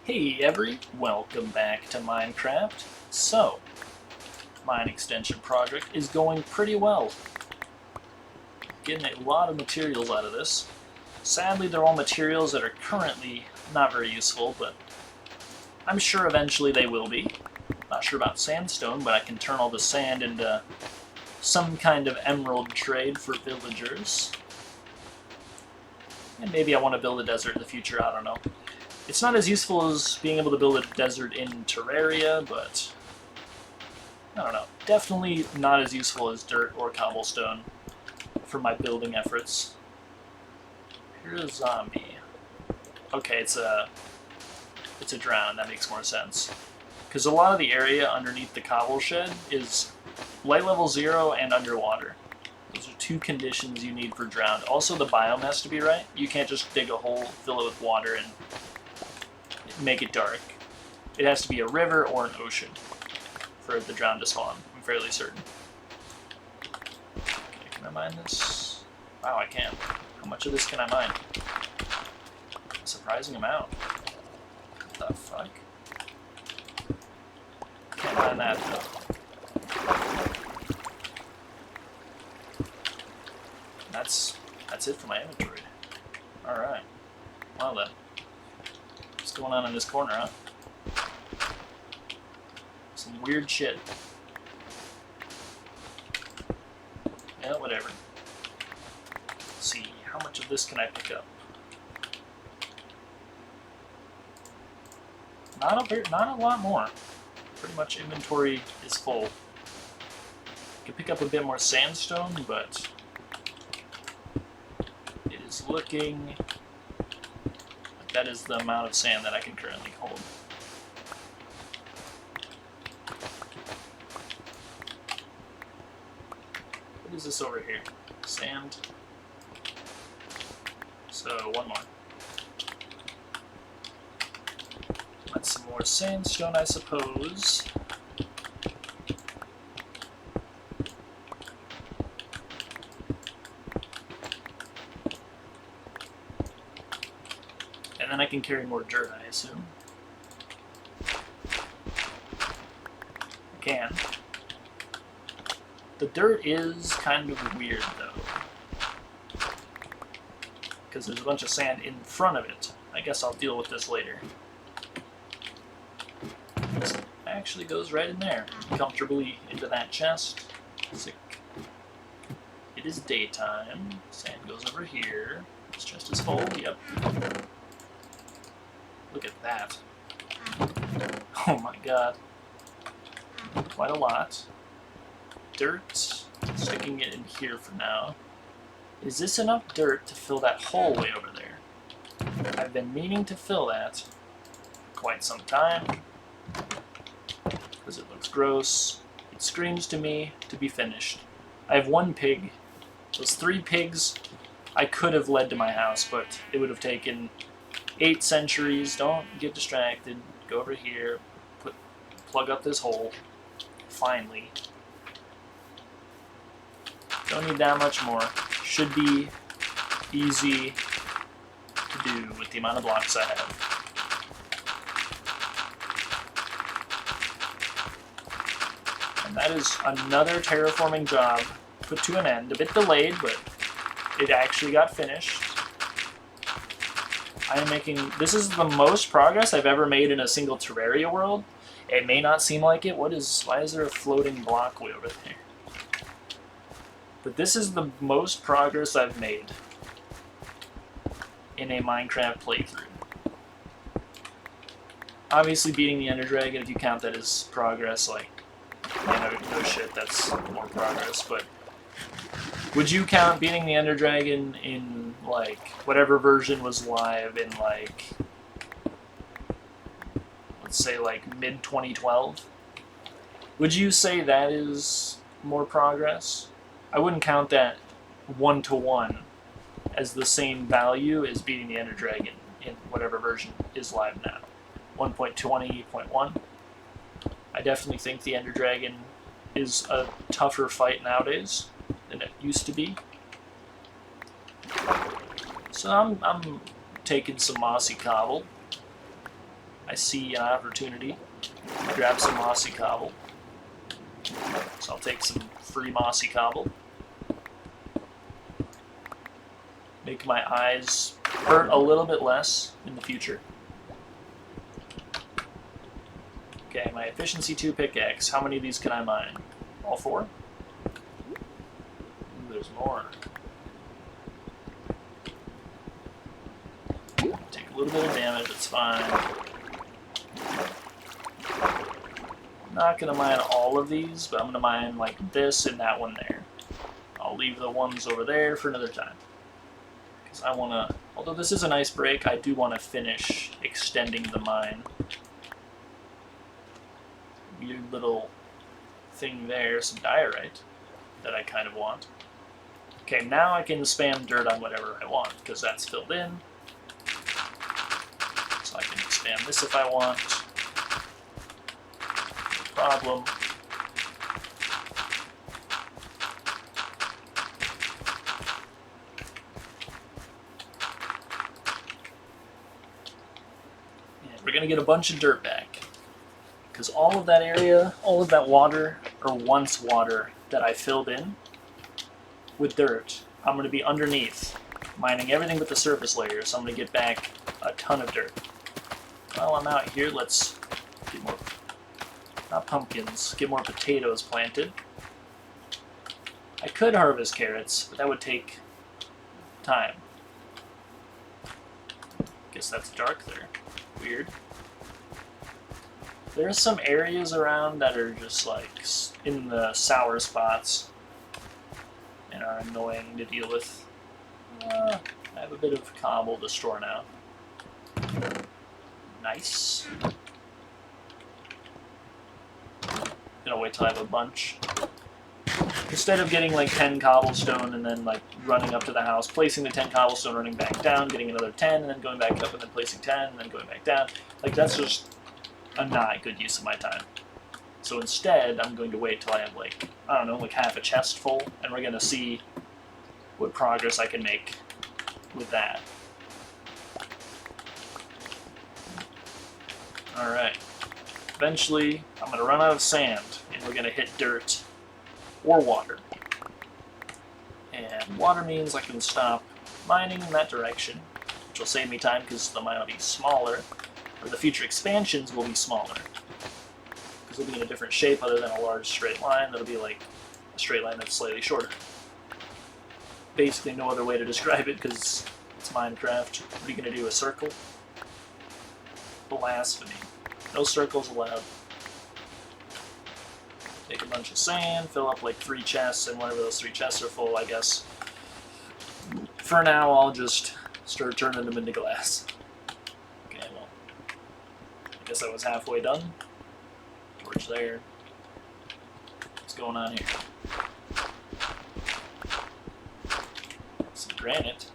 Hey welcome back to Minecraft. So, mine extension project is going pretty well. Getting a lot of materials out of this. Sadly, they're all materials that are currently not very useful, but I'm sure eventually they will be. Not sure about sandstone, but I can turn all the sand into some kind of emerald trade for villagers. And maybe I want to build a desert in the future, I don't know. It's not as useful as being able to build a desert in Terraria, but I don't know. Definitely not as useful as dirt or cobblestone for my building efforts. Here's a zombie. Okay, it's a drown. That makes more sense. Because a lot of the area underneath the cobble shed is light level 0 and underwater. Those are two conditions you need for drowned. Also, the biome has to be right. You can't just dig a hole, fill it with water, and make it dark. It has to be a river or an ocean for the drown to spawn, I'm fairly certain. Okay, can I mine this? Wow, I can. How much of this can I mine? A surprising amount. What the fuck? Can't mine that though. That's it for my inventory. Alright. Well then. What's going on in this corner, huh? Some weird shit. Yeah, whatever. Let's see, how much of this can I pick up? Not a lot more. Pretty much inventory is full. I can pick up a bit more sandstone, but it is looking like that is the amount of sand that I can currently hold. What is this over here? Sand. So, one more. Want some more sandstone, I suppose. And then I can carry more dirt, I assume. I can. The dirt is kind of weird, though. Because there's a bunch of sand in front of it. I guess I'll deal with this later. This actually goes right in there, comfortably into that chest. Sick. It is daytime. Sand goes over here. This chest is full. Yep. Look at that. Oh my god. Quite a lot. Dirt. Sticking it in here for now. Is this enough dirt to fill that hole way over there? I've been meaning to fill that for quite some time. Because it looks gross. It screams to me to be finished. I have one pig. Those 3 pigs I could have led to my house, but it would have taken 8 centuries. Don't get distracted. Go over here. Plug up this hole. Finally. Don't need that much more. Should be easy to do with the amount of blocks I have. And that is another terraforming job put to an end. A bit delayed, but it actually got finished. I am making... This is the most progress I've ever made in a single Terraria world. It may not seem like it. Why is there a floating block way over there? But this is the most progress I've made in a Minecraft playthrough. Obviously beating the Ender Dragon, if you count that as progress, like, no shit, that's more progress, but would you count beating the Ender Dragon in, like, whatever version was live in, like, let's say, like, mid-2012? Would you say that is more progress? I wouldn't count that 1-to-1 as the same value as beating the Ender Dragon in whatever version is live now. 1.20.1. I definitely think the Ender Dragon is a tougher fight nowadays than it used to be. So I'm taking some mossy cobble. I see an opportunity to grab some mossy cobble. So I'll take some free mossy cobble. Make my eyes hurt a little bit less in the future. Okay, my efficiency 2 pickaxe. How many of these can I mine? All 4? Ooh, there's more. Take a little bit of damage, it's fine. I'm not going to mine all of these, but I'm going to mine like this and that one there. I'll leave the ones over there for another time. Because I want to, although this is a nice break, I do want to finish extending the mine. Weird little thing there, some diorite that I kind of want. Okay, now I can spam dirt on whatever I want, because that's filled in. So I can spam this if I want. No problem. And we're going to get a bunch of dirt back. Because all of that area, all of that water, or once water, that I filled in with dirt, I'm going to be underneath, mining everything but the surface layer, so I'm going to get back a ton of dirt. While I'm out here, let's get more, not pumpkins, get more potatoes planted. I could harvest carrots, but that would take time. Guess that's dark there. Weird. There's some areas around that are just like in the sour spots and are annoying to deal with. I have a bit of cobble to store now. Nice. Gonna wait till I have a bunch. Instead of getting like 10 cobblestone and then like running up to the house, placing the 10 cobblestone, running back down, getting another 10, and then going back up and then placing 10, and then going back down. Like that's just a not good use of my time. So instead, I'm going to wait till I have like, I don't know, like half a chest full, and we're going to see what progress I can make with that. Alright. Eventually, I'm going to run out of sand, and we're going to hit dirt or water. And water means I can stop mining in that direction, which will save me time because the mine will be smaller. Or the future expansions will be smaller. Because they'll be in a different shape other than a large straight line. That'll be like a straight line that's slightly shorter. Basically no other way to describe it because it's Minecraft. What are you going to do, a circle? Blasphemy. No circles allowed. Take a bunch of sand, fill up like 3 chests, and whenever those 3 chests are full, I guess. For now, I'll just start turning them into glass. I guess I was halfway done. Torch there. What's going on here? Some granite.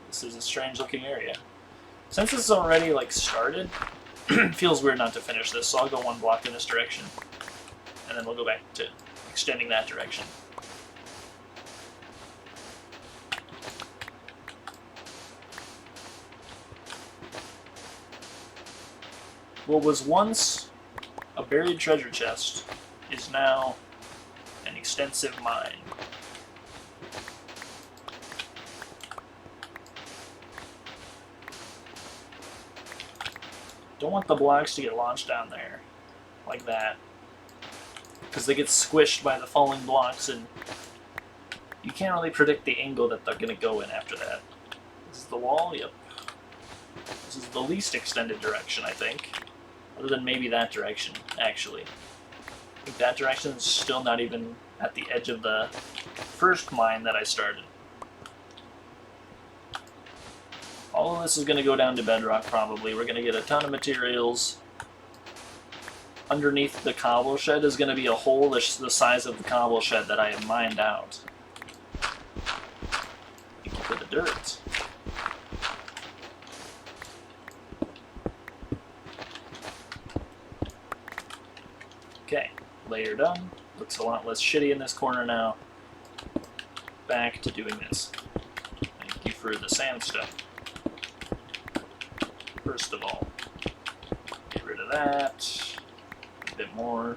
This is a strange looking area. Since this is already like started, it feels weird not to finish this, so I'll go 1 block in this direction. And then we'll go back to extending that direction. What was once a buried treasure chest is now an extensive mine. Don't want the blocks to get launched down there like that, because they get squished by the falling blocks and you can't really predict the angle that they're going to go in after that. This is the wall? Yep. This is the least extended direction, I think. Other than maybe that direction, actually. I think that direction is still not even at the edge of the first mine that I started. All of this is going to go down to bedrock, probably. We're going to get a ton of materials. Underneath the cobble shed is going to be a hole the size of the cobble shed that I have mined out. For the dirt. Okay, layer done. Looks a lot less shitty in this corner now. Back to doing this. Thank you for the sandstone. First of all, get rid of that. A bit more.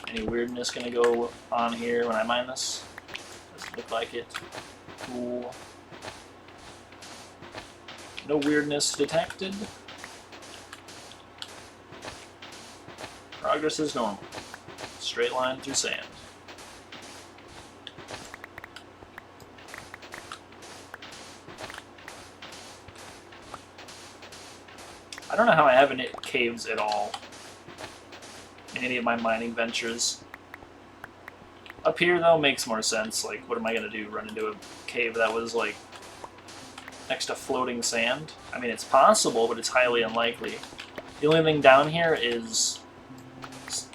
Any weirdness gonna go on here when I mine this? Doesn't look like it. Cool. No weirdness detected. Progress is normal. Straight line through sand. I don't know how I haven't hit caves at all in any of my mining ventures. Up here, though, makes more sense. Like, what am I going to do? Run into a cave that was, like, next to floating sand? I mean, it's possible, but it's highly unlikely. The only thing down here is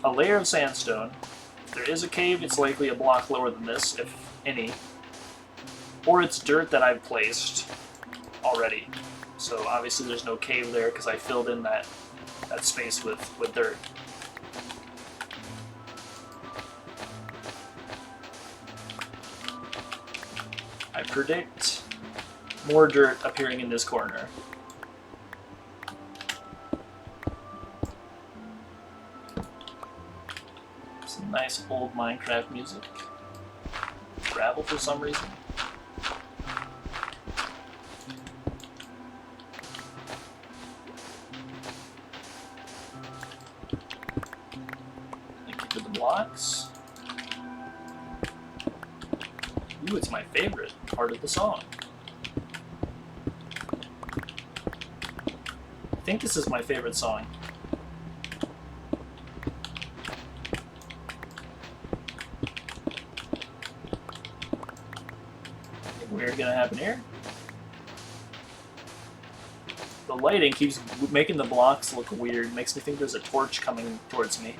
a layer of sandstone. If there is a cave, it's likely a block lower than this, if any. Or it's dirt that I've placed already. So obviously there's no cave there because I filled in that space with dirt. I predict more dirt appearing in this corner. Some nice old Minecraft music. Gravel for some reason. Thank you for the blocks. Ooh, it's my favorite part of the song. I think this is my favorite song. Anything weird gonna happen here? The lighting keeps making the blocks look weird. Makes me think there's a torch coming towards me.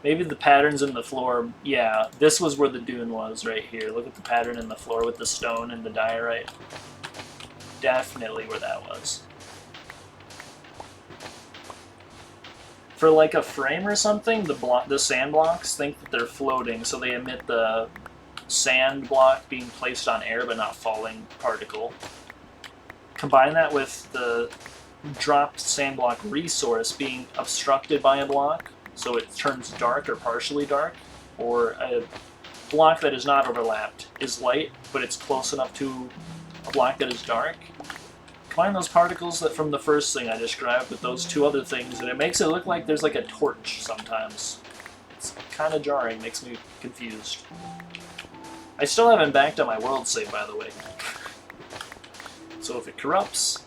Maybe the patterns in the floor, yeah, this was where the dune was, right here. Look at the pattern in the floor with the stone and the diorite. Definitely where that was. For like a frame or something, the sand blocks think that they're floating, so they emit the sand block being placed on air but not falling particle. Combine that with the dropped sand block resource being obstructed by a block, so it turns dark or partially dark, or a block that is not overlapped is light, but it's close enough to a block that is dark. Combine those particles that from the first thing I described with those two other things, and it makes it look like there's like a torch sometimes. It's kind of jarring, makes me confused. I still haven't backed on my world save, by the way. So if it corrupts,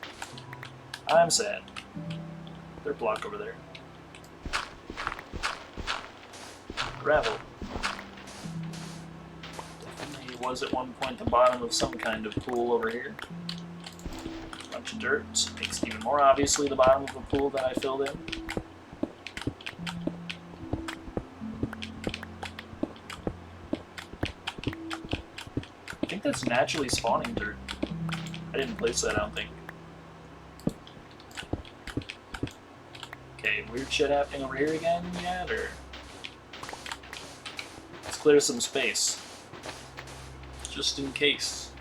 I'm sad. There's a block over there. Gravel. Definitely was at one point the bottom of some kind of pool over here. Bunch of dirt. Makes it even more obviously the bottom of a pool that I filled in. I think that's naturally spawning dirt. I didn't place that, I don't think. Okay, weird shit happening over here again yet, or? Let's clear some space. Just in case.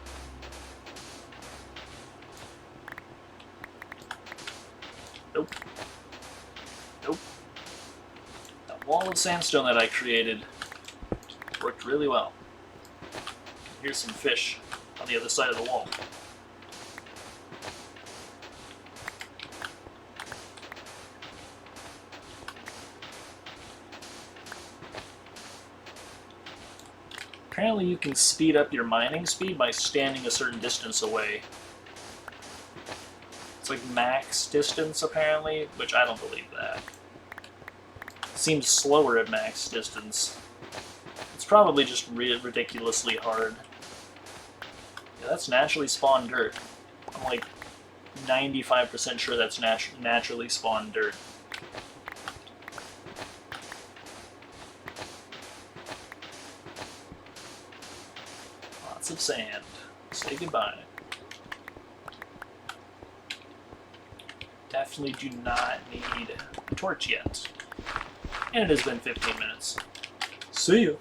Nope. Nope. That wall of sandstone that I created worked really well. Here's some fish on the other side of the wall. Apparently you can speed up your mining speed by standing a certain distance away. It's like max distance apparently, which I don't believe that. It seems slower at max distance. It's probably just ridiculously hard. Yeah, that's naturally spawned dirt. I'm like 95% sure that's naturally spawned dirt. Lots of sand. Say goodbye. Definitely do not need a torch yet. And it has been 15 minutes. See you.